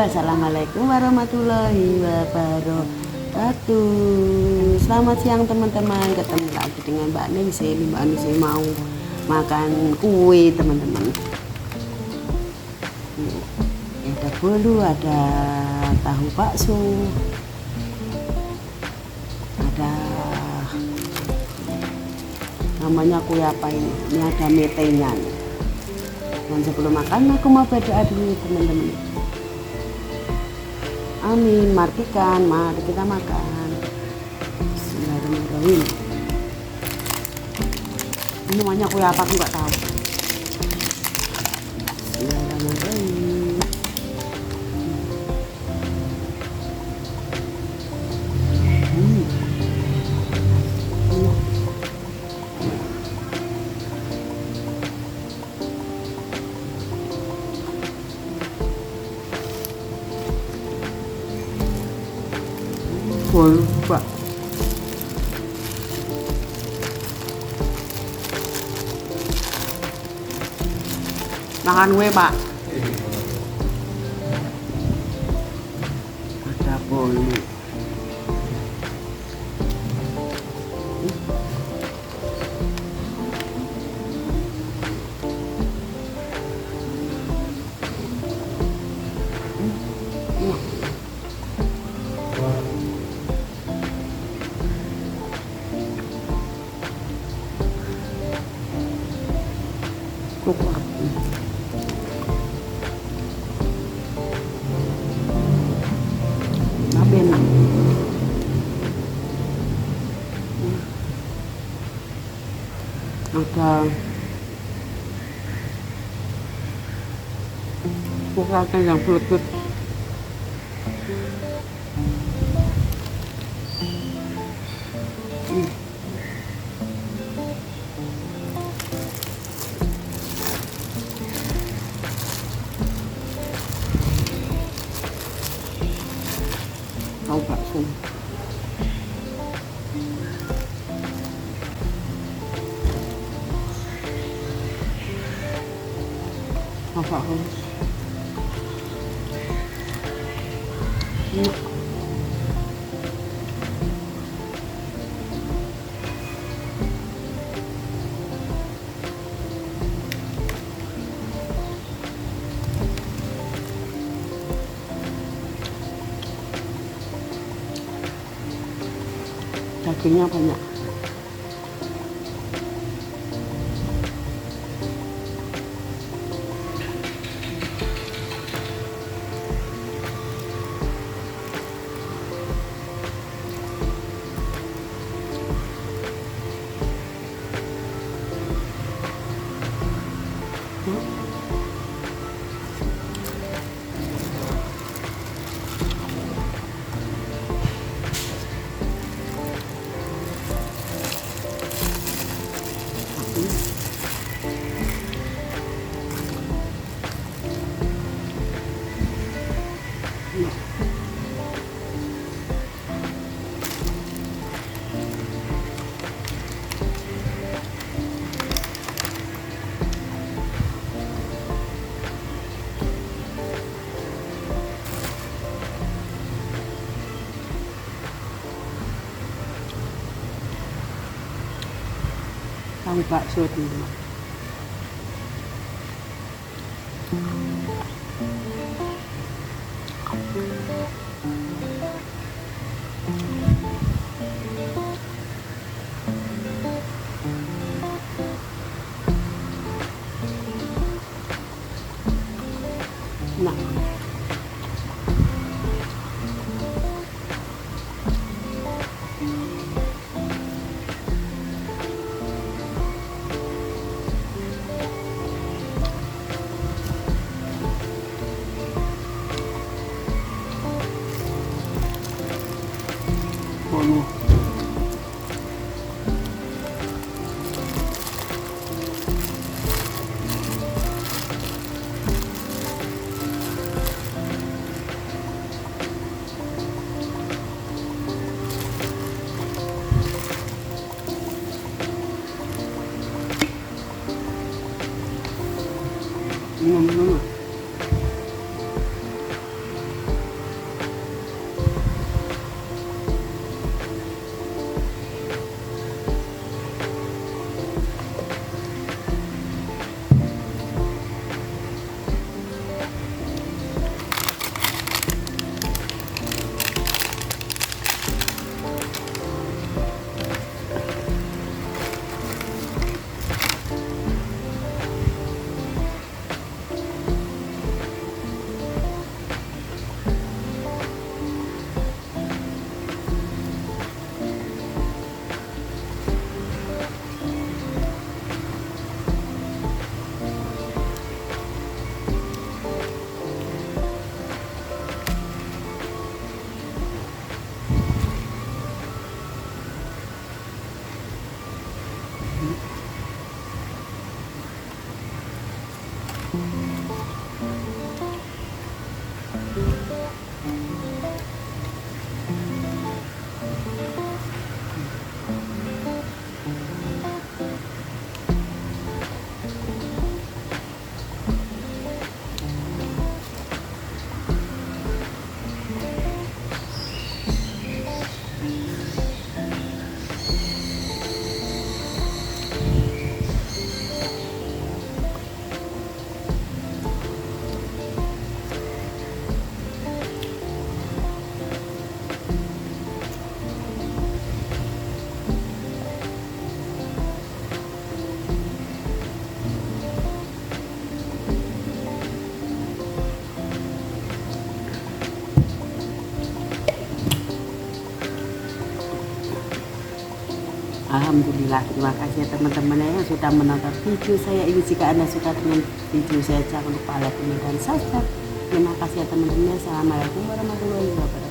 Assalamualaikum warahmatullahi wabarakatuh. Selamat siang teman-teman. Ketemu lagi dengan Mbak Ningsih. Mbak Ningsih mau makan kue teman-teman. Ada bolu, ada tahu bakso, ada namanya kue apa ini? Ini ada metenya nih. Dan sebelum makan aku mau berdoa dulu teman-teman. Amin, martikan, mari kita makan. Bismillahirrahmanirrahim. Ini namanya kue apa aku nggak tahu. Bismillahirrahmanirrahim. Pak. Makan kue Pak. Ada bolu. Kukuak. Tapi enak. Ada kukuaknya yang belut. Tahu bakso. Apa harus? Dagingnya banyak. Tahu bakso dulu. Nah. Bolu. Minum dulu. Alhamdulillah, terima kasih ya teman-teman yang sudah menonton video saya ini. Jika Anda suka dengan video saya, jangan lupa like, komen, dan subscribe. Terima kasih ya teman-teman. Assalamualaikum warahmatullahi wabarakatuh.